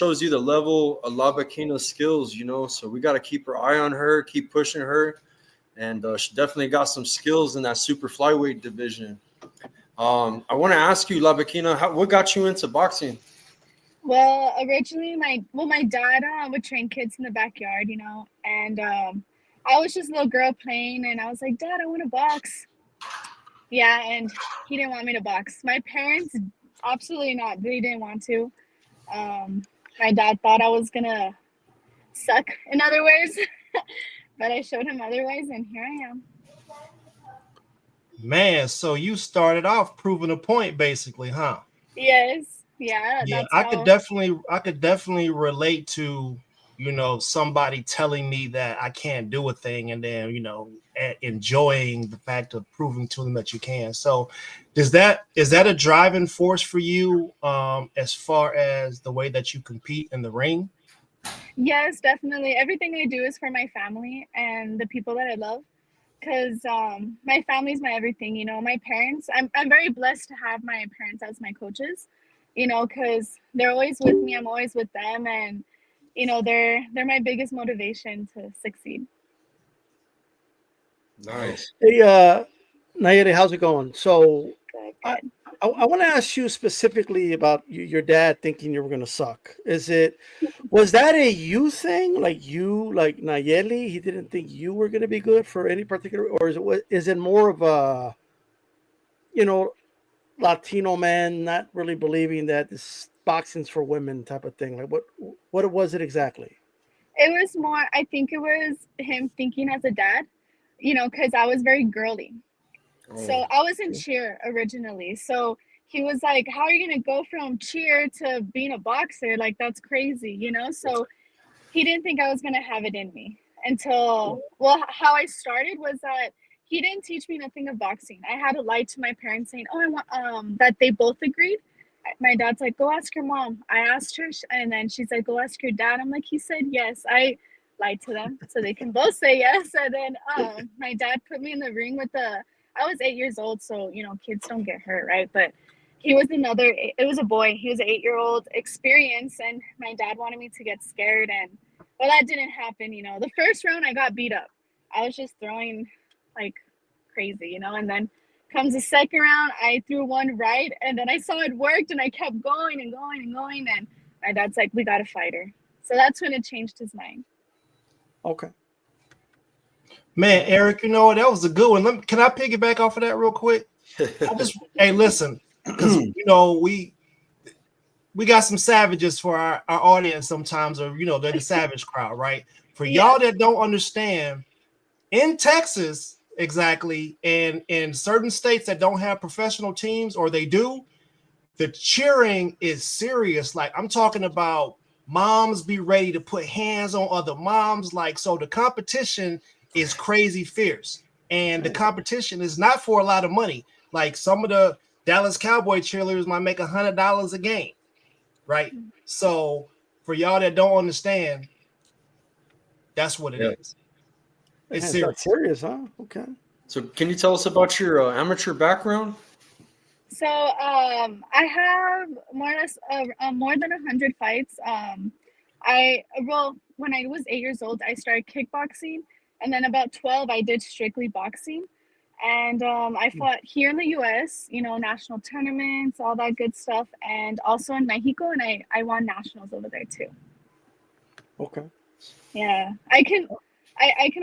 shows you the level of La Bikina's skills, you know. So we got to keep our eye on her, keep pushing her, and she definitely got some skills in that super flyweight division. I want to ask you, La Bikina, what got you into boxing? Well, originally my dad would train kids in the backyard, and I was just a little girl playing, and I was like, Dad, I want to box. Yeah, and he didn't want me to box. My parents, absolutely not. They didn't want to. My dad thought I was gonna suck, in other words, but I showed him otherwise, and here I am. Man, so you started off proving a point, basically, huh? Yes, yeah, Yeah, that's how. I could definitely relate to, somebody telling me that I can't do a thing, and then enjoying the fact of proving to them that you can. So, is that a driving force for you, as far as the way that you compete in the ring? Yes, definitely. Everything I do is for my family and the people that I love. Because my family's my everything. My parents, I'm very blessed to have my parents as my coaches, because they're always with me. I'm always with them, and they're my biggest motivation to succeed. Nice. Hey, Nayeli, how's it going? So, Good, I good. I want to ask you specifically about your dad thinking you were going to suck. Was that a you thing? Like Nayeli, he didn't think you were going to be good for any particular, or is it more of a, you know, Latino man not really believing that this boxing's for women type of thing? Like what was it exactly? It was more, I think it was him thinking as a dad, because I was very girly. So Oh, I was in Okay. cheer originally. So he was like, how are you going to go from cheer to being a boxer? Like, that's crazy, So he didn't think I was going to have it in me until, well, how I started was that he didn't teach me nothing of boxing. I had to lie to my parents saying, oh, I want, that they both agreed. My dad's like, go ask your mom. I asked her, and then she's like, go ask your dad. I'm like, he said yes. I lied to them so they can both say yes. And then my dad put me in the ring with I was 8 years old, so kids don't get hurt, right? But he was it was a boy. He was an 8-year-old experience, and my dad wanted me to get scared, and well, that didn't happen. The first round I got beat up. I was just throwing like crazy, and then comes the second round, I threw one right, and then I saw it worked, and I kept going and going and going, and my dad's like, "We got to fight her." So that's when it changed his mind. Okay. Man, Eric, that was a good one. Can I piggyback off of that real quick? Hey, listen, because we got some savages for our audience sometimes, or they're the savage crowd, right? For Yeah. y'all that don't understand, in Texas, exactly, and in certain states that don't have professional teams, or they do, the cheering is serious. Like, I'm talking about moms be ready to put hands on other moms. Like, so the competition is crazy fierce. And the competition is not for a lot of money. Like, some of the Dallas Cowboy cheerleaders might make $100 a game, right? So for y'all that don't understand, that's what it yeah. is. It's Man, that's serious. serious, huh? Okay. So can you tell us about your amateur background? So I have more or less more than 100 fights. When I was 8 years old, I started kickboxing, and then about 12, I did strictly boxing. And I fought here in the U.S., national tournaments, all that good stuff, and also in Mexico, and I won nationals over there too. Okay. Yeah, I can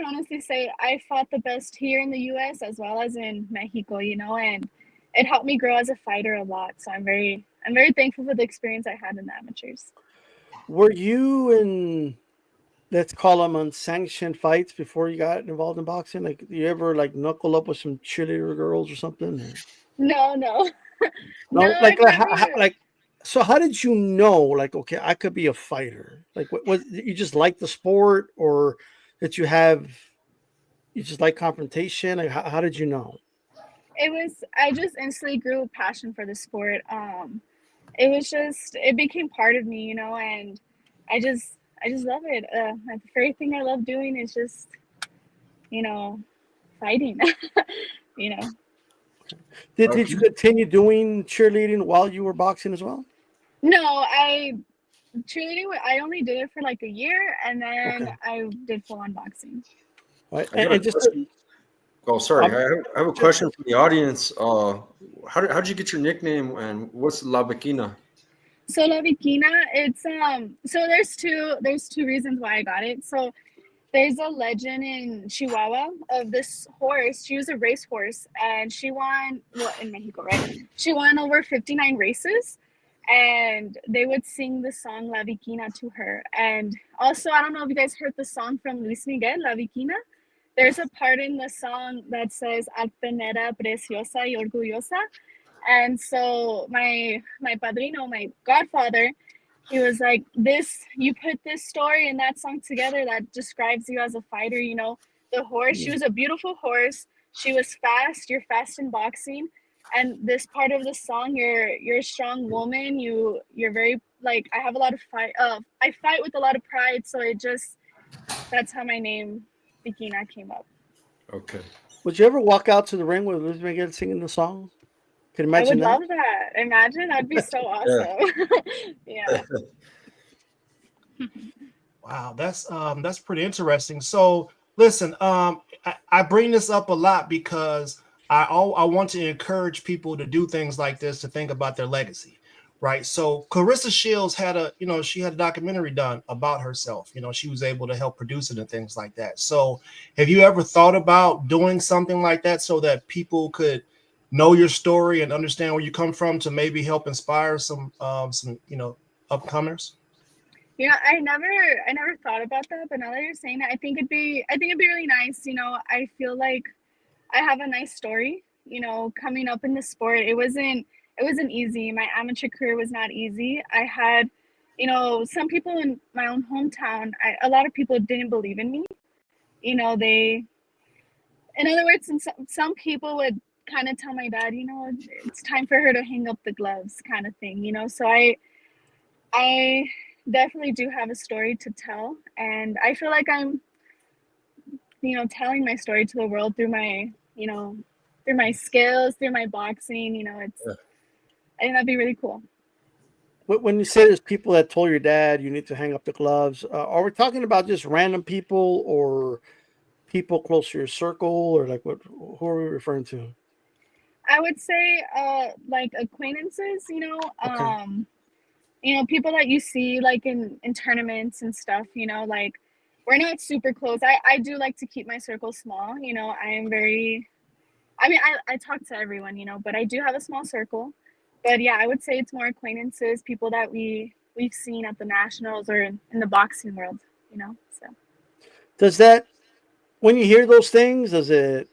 honestly say I fought the best here in the U.S. as well as in Mexico, and it helped me grow as a fighter a lot. So I'm very thankful for the experience I had in the amateurs. Were you in, let's call them, unsanctioned fights before you got involved in boxing? Like, you ever like knuckle up with some cheerleader girls or something? Or- No, no, no, No, I never. like. So how did you know? Like, okay, I could be a fighter. Like, what was you just like the sport, or that you just like confrontation? Like, how did you know? I just instantly grew a passion for the sport. It became part of me, and I just love it. The very thing I love doing is just, you know, fighting. you know. Did you continue doing cheerleading while you were boxing as well? No, I cheerleading, I only did it for like a year, and then Okay. I did full on boxing. Right. I got a And just question. Oh, sorry. um, I have a question from the audience. How'd you get your nickname, and what's La Bikina? So La Bikina, it's so there's two reasons why I got it. So there's a legend in Chihuahua of this horse. She was a race horse, and she won, well, in Mexico, right? She won over 59 races, and they would sing the song La Bikina to her. And also, I don't know if you guys heard the song from Luis Miguel, La Bikina. There's a part in the song that says Altanera, preciosa y orgullosa. And so my padrino, my godfather, he was like, this, you put this story and that song together that describes you as a fighter, the horse. She was a beautiful horse. She was fast. You're fast in boxing. And this part of the song, you're a strong woman. You're very, like, I have a lot of fight. I fight with a lot of pride. So that's how my name Bikina came up. Okay. would you ever walk out to the ring with Luis Miguel singing the song? Can you I imagine would that? love that. Imagine, that'd be so Yeah. awesome. Yeah. Wow, that's pretty interesting. So listen, I bring this up a lot because I want to encourage people to do things like this, to think about their legacy, right? So Clarissa Shields had she had a documentary done about herself. She was able to help produce it and things like that. So have you ever thought about doing something like that so that people could know your story and understand where you come from, to maybe help inspire some upcomers? I never thought about that, but now that you're saying it, I think it'd be really nice. I feel like I have a nice story. Coming up in the sport, it wasn't easy. My amateur career was not easy. I had, some people in my own hometown. A lot of people didn't believe in me. They, in other words, and some people would kind of tell my dad, it's time for her to hang up the gloves, kind of thing. So I definitely do have a story to tell, and I feel like I'm, telling my story to the world through my skills, through my boxing. Yeah. I think that'd be really cool. When you say there's people that told your dad you need to hang up the gloves, are we talking about just random people or people close to your circle, or like what? Who are we referring to? I would say, like acquaintances. Okay. People that you see like in tournaments and stuff. Like we're not super close. I do like to keep my circle small. I am very. I mean, I talk to everyone, but I do have a small circle. But yeah, I would say it's more acquaintances, people that we've seen at the nationals or in the boxing world. So Does that, when you hear those things, does it?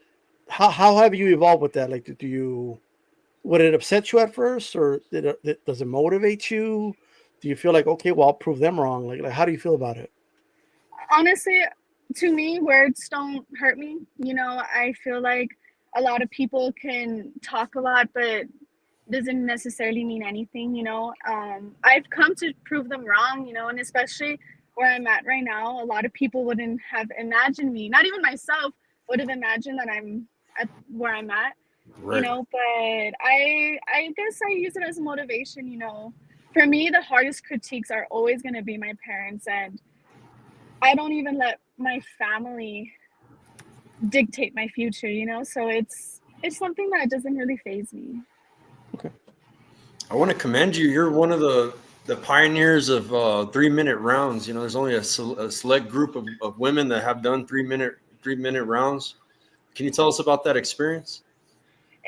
How have you evolved with that? Like, do you, would it upset you at first, or does it motivate you? Do you feel like, okay, well, I'll prove them wrong? Like how do you feel about it? honestly, to me, words don't hurt me. I feel like a lot of people can talk a lot, but doesn't necessarily mean anything. I've come to prove them wrong. And especially where I'm at right now, a lot of people wouldn't have imagined me. Not even myself would have imagined that I'm at where I'm at. Right. But I guess I use it as motivation. For me, the hardest critiques are always going to be my parents, and I don't even let my family dictate my future. So it's something that doesn't really phase me. Okay. I want to commend you. You're one of the pioneers of 3 minute rounds. There's only a select group of women that have done 3 minute rounds. Can you tell us about that experience?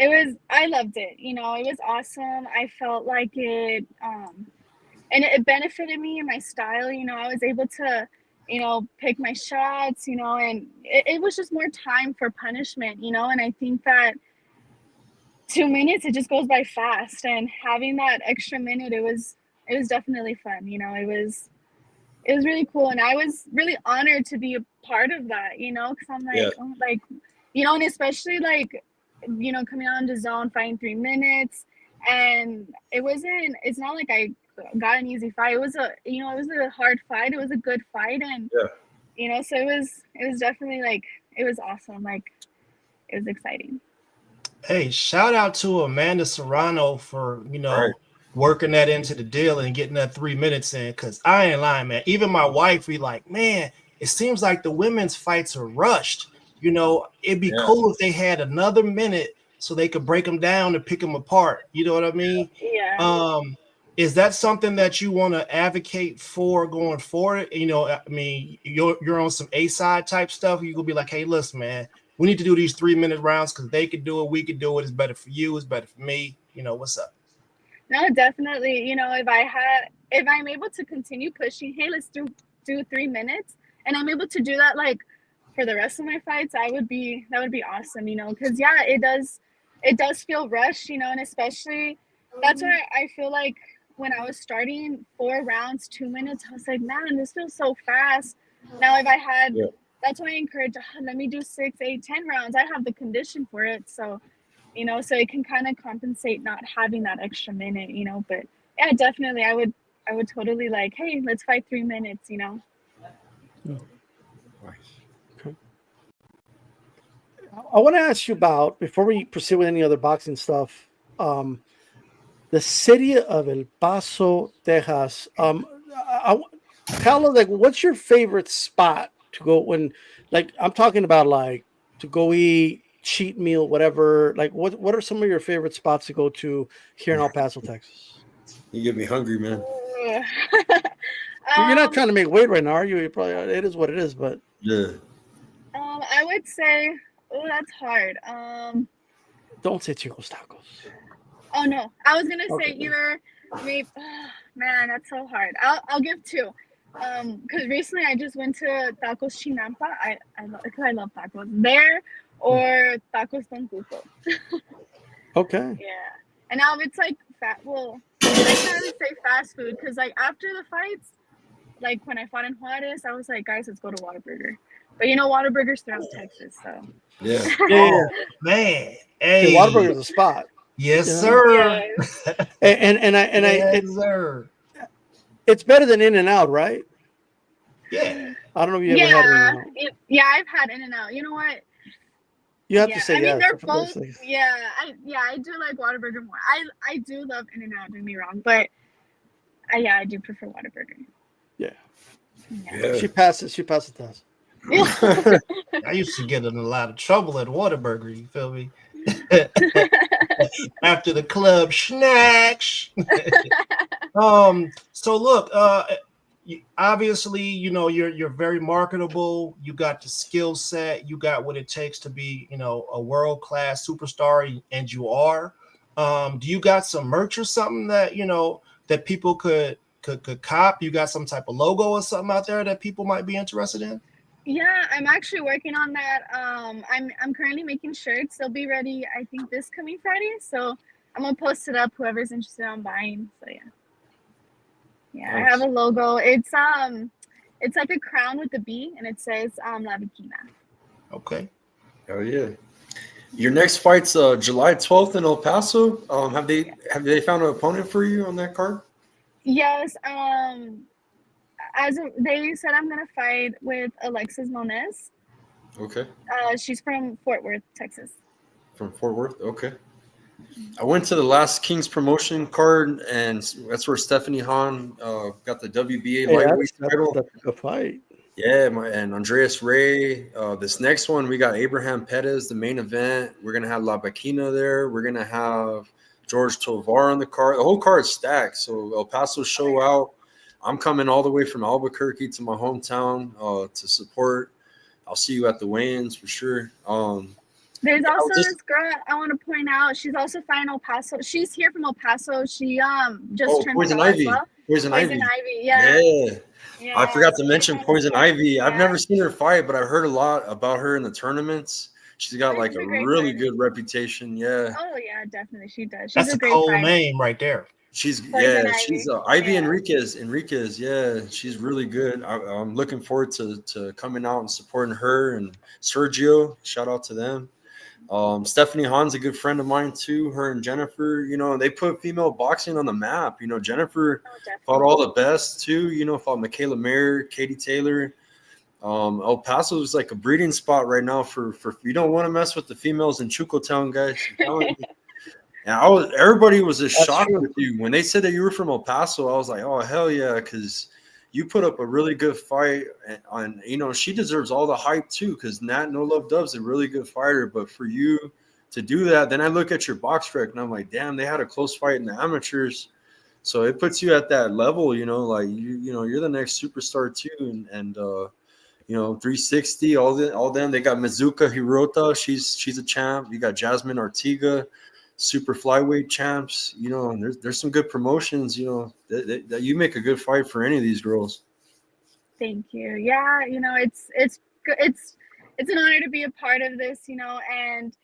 I loved it. It was awesome. I felt like and it benefited me and my style. I was able to, pick my shots, and it was just more time for punishment, and I think that 2 minutes, it just goes by fast, and having that extra minute, it was definitely fun. It was really cool, and I was really honored to be a part of that, because I'm Yeah. like, oh, like, and especially like, coming on the zone, fighting 3 minutes, and it's not like I got an easy fight. It was a hard fight. It was a good fight, and Yeah. so it was definitely like, it was awesome. Like, it was exciting. Hey, shout out to Amanda Serrano for Right. working that into the deal and getting that 3 minutes in. Because I ain't lying, man. Even my wife be like, man, it seems like the women's fights are rushed. You know, it'd be cool if they had another minute so they could break them down and pick them apart. You know what I mean? Yeah. Is that something that you want to advocate for going forward? You know, I mean, you're on some A-side type stuff. You gonna be like, hey, listen, man, we need to do these 3-minute rounds because they could do it, we could do it. It's better for you, it's better for me. You know, what's up? No, definitely. You know, if I'm able to continue pushing, hey, let's do 3 minutes, and I'm able to do that like for the rest of my fights, that would be awesome. You know, because yeah, it does feel rushed. You know, and especially that's why I feel like when I was starting 4 rounds, 2 minutes, I was like, man, this feels so fast. Now, if I had, that's why I encourage, let me do 6, 8, 10 rounds. I have the condition for it. So, you know, so it can kind of compensate not having that extra minute, you know, but yeah, definitely. I would totally like, hey, let's fight 3 minutes, you know? Okay. I want to ask you about, before we proceed with any other boxing stuff, the city of El Paso, Texas. Tell us, like, what's your favorite spot to go when, like, I'm talking about like to go eat, cheat meal, whatever. Like, what are some of your favorite spots to go to here in El Paso, Texas? You get me hungry, man. You're not trying to make weight right now, are you? You probably, it is what it is, but Yeah. I would say, oh, that's hard. don't say Chico's Tacos. Oh no, I was gonna say Okay. either maybe. Man, that's so hard. I'll give 2. Because recently I just went to Tacos Chinampa. I love tacos there, or Tacos Don Cuco. Okay. Yeah, and now it's like fat. Well, I can't really say fast food because like after the fights, like when I fought in Juarez, I was like, guys, let's go to Whataburger. But you know, Whataburger's throughout Texas, so. Yeah. Yeah. Man, Hey, hey, Whataburger's a spot. yes, Yeah. sir. Yeah. And Sir. it's better than In-N-Out, right? Yeah. I don't know if you ever had Yeah, In-N-Out. yeah, I've had In-N-Out. You know what? You have Yeah, to say I mean yeah. they're for those both. things. Yeah, I do like Whataburger more. I do love In-N-Out. Don't get me wrong, but I do prefer Whataburger. Yeah. Yeah. She passes the test. I used to get in a lot of trouble at Whataburger, you feel me? After the club snacks. So look, obviously, you know, you're very marketable. You got the skill set. You got what it takes to be, you know, a world-class superstar, and you are. Do you got some merch or something that, you know, that people could cop? You got some type of logo or something out there that people might be interested in? Yeah, I'm actually working on that. I'm currently making shirts. They'll be ready, I think, this coming Friday. So I'm gonna post it up. Whoever's interested on buying. So yeah. Yeah, I have a logo. It's like a crown with a bee, and it says La Bikina. Okay. Oh yeah. Your next fight's July 12th in El Paso. Have they found an opponent for you on that card? Yes. They said I'm gonna fight with Alexis Moniz. Okay. She's from Fort Worth, Texas. From Fort Worth. Okay. I went to the last King's promotion card, and that's where Stephanie Hahn got the WBA lightweight title. That's a good fight. Yeah, and Andreas Ray. This next one, we got Abraham Pettis, the main event. We're gonna have La Bikina there. We're gonna have George Tovar on the card. The whole card's stacked. So El Paso show out. I'm coming all the way from Albuquerque to my hometown to support. I'll see you at the weigh-ins for sure. There's also this girl I want to point out. She's also fighting El Paso. She's here from El Paso. She just turned Poison pro as Ivy. well. Poison Ivy. Yeah. I forgot to mention Poison Ivy. Yeah. I've never seen her fight, but I've heard a lot about her in the tournaments. She's got like a really good reputation. Yeah. Oh yeah, definitely she does. She's That's a great cool fighter. name right there. She's Ivy. Ivy Enriquez. Yeah, she's really good. I'm looking forward to coming out and supporting her and Sergio. Shout out to them. Stephanie Hahn's a good friend of mine too. Her and Jennifer, you know, they put female boxing on the map. You know, Jennifer fought all the best too. You know, fought Michaela Mayer, Katie Taylor. El Paso is like a breeding spot right now for you don't want to mess with the females in Chuco Town, guys. And everybody was just That's shocked true. with you when they said that you were from El Paso. I was like, oh hell yeah, because you put up a really good fight. On she deserves all the hype too. Because Nat No Love Dove's a really good fighter, but for you to do that, then I look at your box rec and I'm like, damn, they had a close fight in the amateurs. So it puts you at that level, like you're the next superstar too, and 360, all them. They got Mizuka Hirota, she's a champ. You got Jasmine Artiga, super flyweight champs. And there's some good promotions. That you make a good fight for any of these girls. Thank you. Yeah, it's an honor to be a part of this. And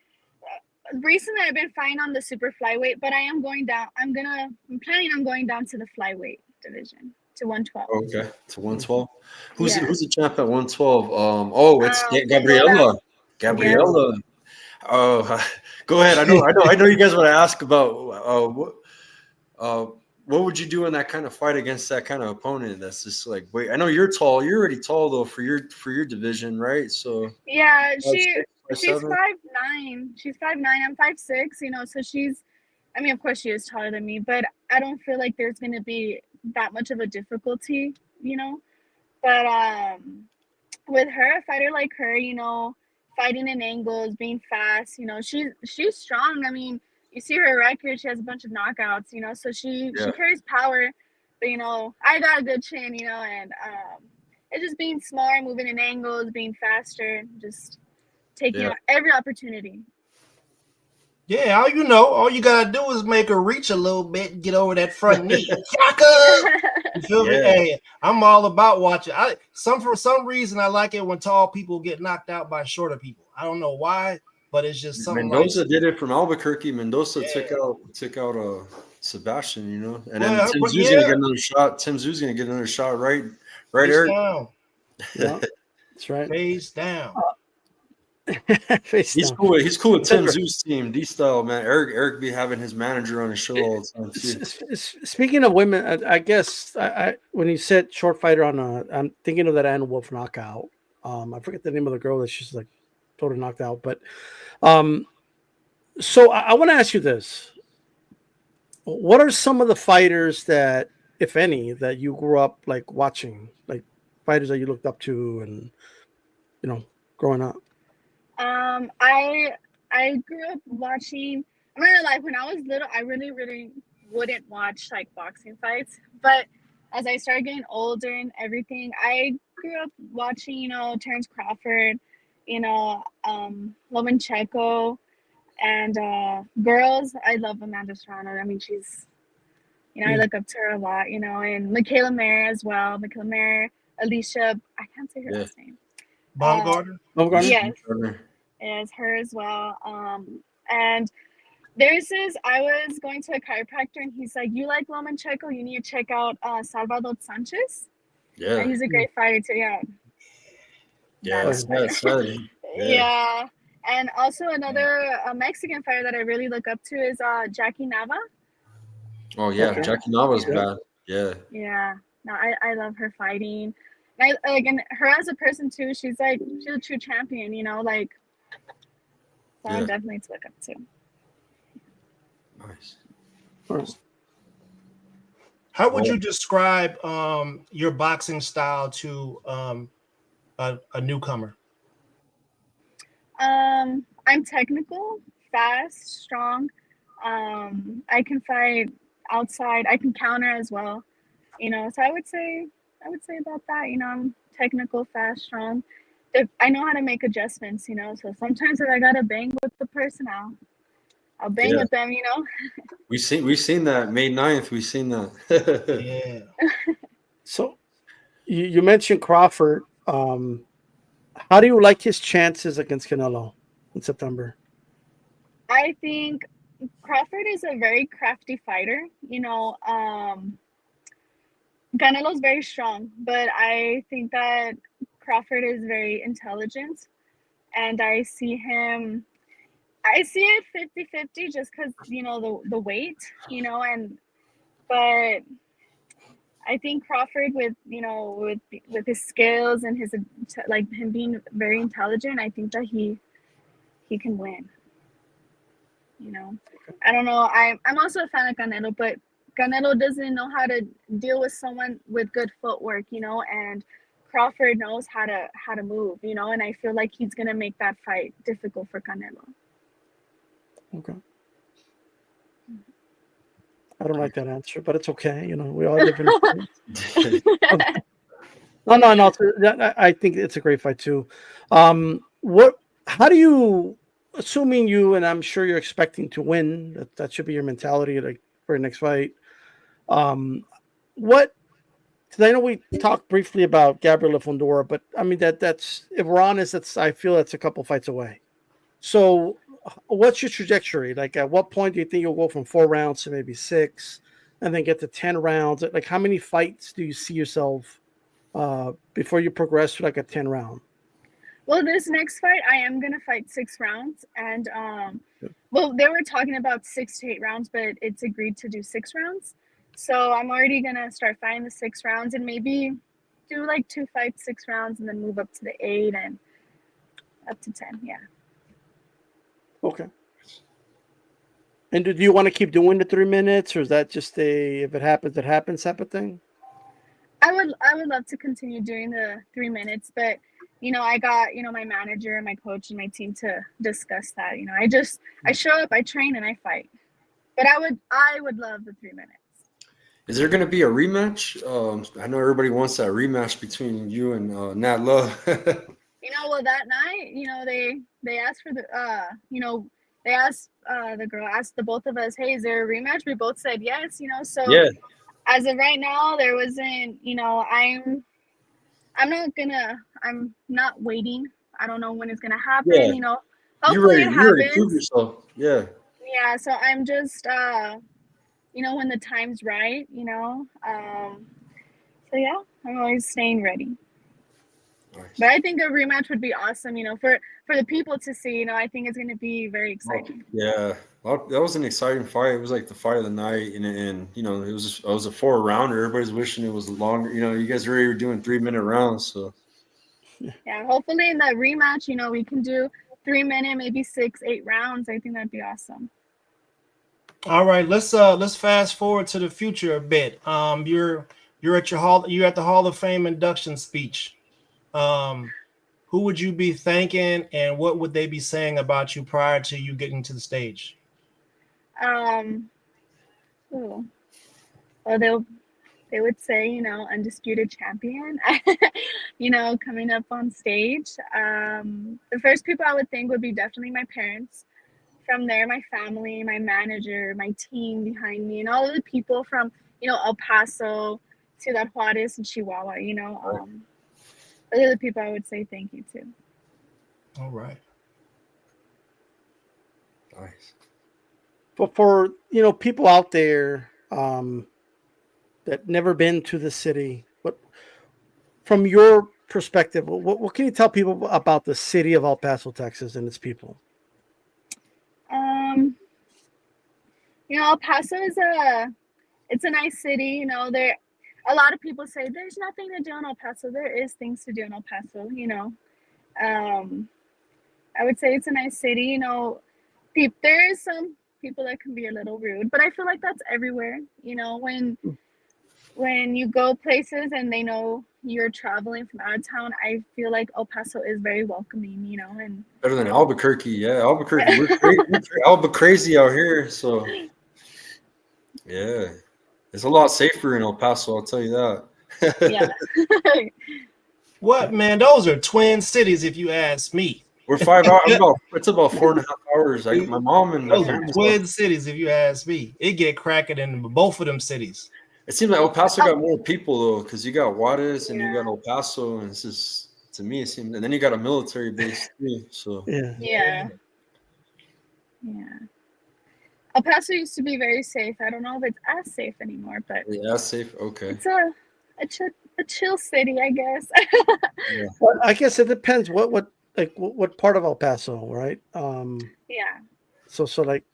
recently I've been fine on the super flyweight, but I am going down. I'm planning on going down to the flyweight division to 112. Okay, to 112. Who's Yeah. the champ at 112? It's Fedora. Gabriela. Oh, go ahead. I know. You guys want to ask about what would you do in that kind of fight against that kind of opponent? That's just like, wait. I know you're tall. You're already tall though for your division, right? So Yeah, 5'6", she's 5'7"? 5'9". She's 5'9". I'm 5'6". So I mean, of course she is taller than me, but I don't feel like there's gonna be that much of a difficulty. But with her, a fighter like her, fighting in angles, being fast, she's strong. I mean, you see her record; she has a bunch of knockouts. So she carries power. But I got a good chin. And it's just being smaller, moving in angles, being faster, just taking every opportunity. Yeah, all you gotta do is make her reach a little bit and get over that front knee. Chaka! You feel me? Hey, I'm all about watching. For some reason I like it when tall people get knocked out by shorter people. I don't know why, but it's just something. Mendoza did it from Albuquerque. Mendoza took out Sebastian, and then Tim Zoo's gonna get another shot. Tim Zoo's gonna get another shot, right, Eric? Down. Yeah, that's right. Face down. He's cool. He's cool with Tim Zoo's team. D style, man. Eric be having his manager on his show all the time too. Speaking of women, I guess when you said short fighter I'm thinking of that Ann Wolf knockout. I forget the name of the girl that she's like totally knocked out. But so I want to ask you this: what are some of the fighters that, if any, that you grew up like watching, like fighters that you looked up to, and growing up? I grew up watching. I'm not gonna lie. When I was little, I really, really wouldn't watch like boxing fights. But as I started getting older and everything, I grew up watching, Terrence Crawford, Lomachenko, and girls. I love Amanda Serrano. I mean, she's, I look up to her a lot, and Michaela Mayer as well. Michaela Mayer, Alicia. I can't say her last name. Baumgartner. Yes, her as well. And there's this. I was going to a chiropractor, and he's like, "You like Lomachenko? You need to check out Salvador Sanchez. Yeah, and he's a great fighter too. Yeah, and also another Mexican fighter that I really look up to is Jackie Nava. Oh yeah, Jackie Nava's bad. Yeah. Yeah. No, I love her fighting. And her as a person too. She's a true champion. So definitely to look up to. Nice. How would you describe your boxing style to a newcomer? I'm technical, fast, strong. I can fight outside. I can counter as well. So I would say about that. I'm technical, fast, strong. I know how to make adjustments. So sometimes if I gotta bang with the person, I'll bang with them. We've seen that May 9th. We've seen that. Yeah. So you mentioned Crawford. How do you like his chances against Canelo in September? I think Crawford is a very crafty fighter. Canelo's very strong, but I think that Crawford is very intelligent, and I see it 50-50 just because, the weight, but I think Crawford with his skills and his, like, him being very intelligent, I think that he can win. You know, I don't know. I'm also a fan of Canelo, but Canelo doesn't know how to deal with someone with good footwork, you know, and Crawford knows how to move, you know, and I feel like he's gonna make that fight difficult for Canelo. Okay. I don't like that answer, but it's okay. You know, we all have different opinions. No. I think it's a great fight too. What? How do you? Assuming you, and I'm sure you're expecting to win. That should be your mentality, like for your next fight. What? Because I know we talked briefly about Gabriel Fundora, but I mean that's if we're honest, that's I feel that's a couple fights away. So, what's your trajectory? Like, at what point do you think you'll go from 4 rounds to maybe 6, and then get to 10 rounds? Like, how many fights do you see yourself before you progress to like a 10 round? Well, this next fight, I am gonna fight 6 rounds, and well, they were talking about 6 to 8 rounds, but it's agreed to do 6 rounds. So I'm already gonna start fighting the 6 rounds, and maybe do like 2 fights, 6 rounds, and then move up to the 8 and up to 10. Yeah. Okay. And do you want to keep doing the 3 minutes, or is that just a if it happens type of thing? I would love to continue doing the 3 minutes, but you know, I got, you know, my manager, my coach, and my team to discuss that. You know, I show up, I train, and I fight. But I would love the 3 minutes. Is there going to be a rematch? I know everybody wants that rematch between you and Nat Love. You know, well, that night, you know, they asked for the you know, they asked the girl asked the both of us, hey, is there a rematch? We both said yes, you know. So Yeah. as of right now, there wasn't, you know, I'm not waiting. I don't know when it's gonna happen, Yeah. you know. You Hopefully it already proved happens. yourself. Yeah. Yeah, so I'm just you know, when the time's right, you know. So yeah, I'm always staying ready. Nice. But I think a rematch would be awesome, you know, for the people to see, you know. I think it's gonna be very exciting. Yeah. Well, that was an exciting fight. It was like the fight of the night, and you know, it was a 4 rounder. Everybody's wishing it was longer. You know, you guys already were doing 3 minute rounds, so Yeah, hopefully in the rematch, you know, we can do 3 minute, maybe 6, 8 rounds. I think that'd be awesome. All right, let's fast forward to the future a bit. You're at the Hall of Fame induction speech. Who would you be thanking, and what would they be saying about you prior to you getting to the stage? Cool. Well, they would say, you know, undisputed champion, you know, coming up on stage. The first people I would think would be definitely my parents. From there, my family, my manager, my team behind me, and all of the people from, you know, El Paso to that Juarez and Chihuahua, you know. Those are the people I would say thank you to. All right. nice. But for you know people out there that never been to the city, what from your perspective, what can you tell people about the city of El Paso, Texas, and its people? Um, you know, El Paso is it's a nice city. You know, there a lot of people say there's nothing to do in El Paso. There is things to do in El Paso. You know, um, I would say it's a nice city. You know, there is some people that can be a little rude, but I feel like that's everywhere. You know, when you go places and they know you're traveling from out of town, I feel like El Paso is very welcoming. You know, and Better than Albuquerque. Yeah, Albuquerque. We're crazy out here. So yeah, it's a lot safer in El Paso. I'll tell you that. yeah. What, man? Those are twin cities, if you ask me. We're 5 hours. It's about 4.5 hours. My mom and my Those are family. twin cities, if you ask me. It get cracking in both of them cities. It seems like El Paso got more people though, because you got Juarez and you got Yeah. El Paso, and it's just to me it seems, and then you got a military base too. So Yeah. Yeah. Yeah. El Paso used to be very safe. I don't know if it's as safe anymore, but yeah, that's safe. Okay. it's a chill city, I guess. Yeah. Well, I guess it depends what part of El Paso, right? Yeah. So like,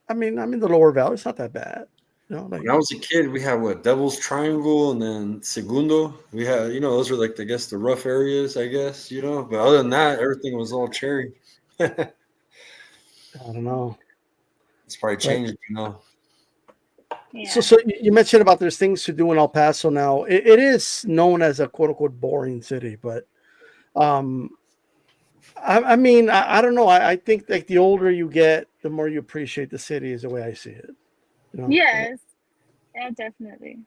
I mean, I'm in the lower valley. It's not that bad, you know. Like, When I was a kid, we had what Devil's Triangle and then Segundo. We had, those were like I guess the rough areas, I guess. But other than that, everything was all cherry. I don't know. It's probably changed, you know. Yeah. So you mentioned about there's things to do in El Paso now. It is known as a quote unquote boring city, but um, I mean, I don't know. I think like the older you get, the more you appreciate the city. Is the way I see it. You know, Yes. Yeah, definitely.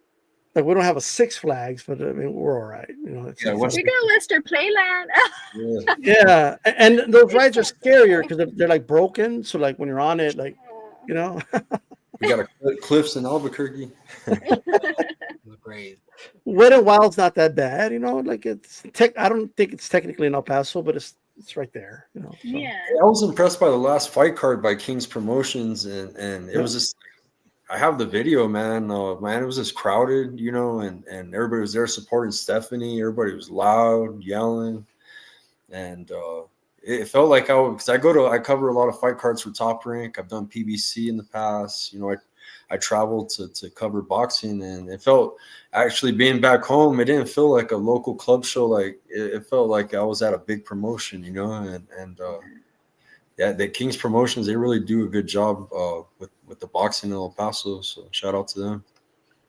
like we don't have a Six Flags, but I mean we're all right. You know, Yeah, We got Western Playland. Yeah. yeah, and those rides are It's so scarier cool. because they're like broken. So like when you're on it, like you know, We got a cliffs in Albuquerque. Great. Wet and Wild's not that bad. You know, like it's tech. I don't think it's technically in El Paso, but it's right there. You know, so. Yeah. I was impressed by the last fight card by King's Promotions, and it Yeah. was just. I have the video, man. Man, it was just crowded, you know, and everybody was there supporting Stephanie. Everybody was loud, yelling, and it felt like because I cover a lot of fight cards for Top Rank. I've done PBC in the past. You know, I traveled to cover boxing, and it felt actually being back home. It didn't feel like a local club show. Like it felt like I was at a big promotion, you know, and yeah, the King's Promotions, they really do a good job with the boxing in El Paso. So shout out to them.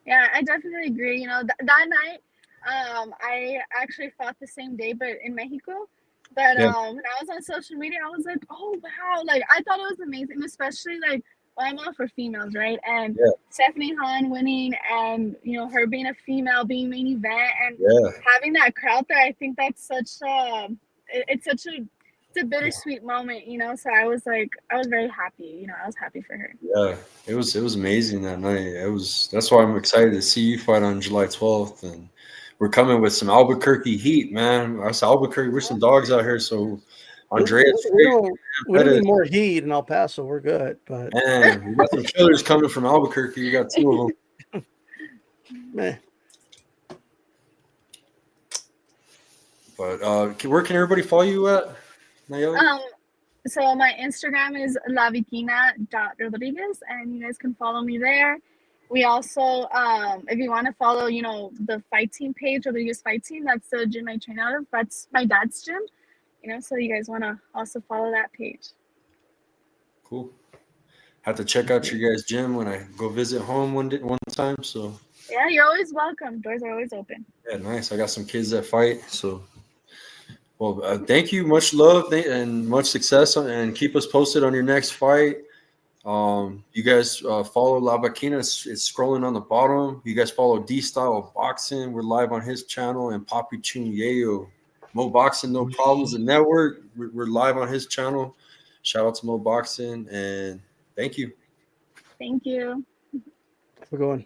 Yeah, I definitely agree. You know, that night, I actually fought the same day, but in Mexico. But Yeah. when I was on social media, I was like, oh wow, like I thought it was amazing, especially like well, I'm all for females, right? And Yeah. Stephanie Han winning, and you know her being a female, being main event, and Yeah. having that crowd there. I think that's such it's such a bittersweet moment, you know. So I was very happy. You know, I was happy for her. Yeah, it was amazing that night. That's why I'm excited to see you fight on July 12th, and we're coming with some Albuquerque heat, man. Us Albuquerque, we're some dogs out here. So Andreas, We don't need more heat in El Paso. We're good, but man, we got some killers coming from Albuquerque. We got two of them. man, But where can everybody follow you at, Nayeli? So my Instagram is lavicina.rodriguez, and you guys can follow me there. We also, if you want to follow, you know, the fight team page, Rodriguez Fight Team, that's the gym I train out of. That's my dad's gym, you know, so you guys want to also follow that page. Cool. Have to check out your guys' gym when I go visit home one time. So Yeah, you're always welcome. Doors are always open. yeah, nice. I got some kids that fight, so. Well, thank you. Much love and much success, and keep us posted on your next fight. You guys follow La Bikina. It's scrolling on the bottom. You guys follow D Style Boxing. We're live on his channel, and Papi Chun Yayo. Mo Boxing, No Problems, the network. We're live on his channel. Shout out to Mo Boxing, and thank you. Thank you. we're going.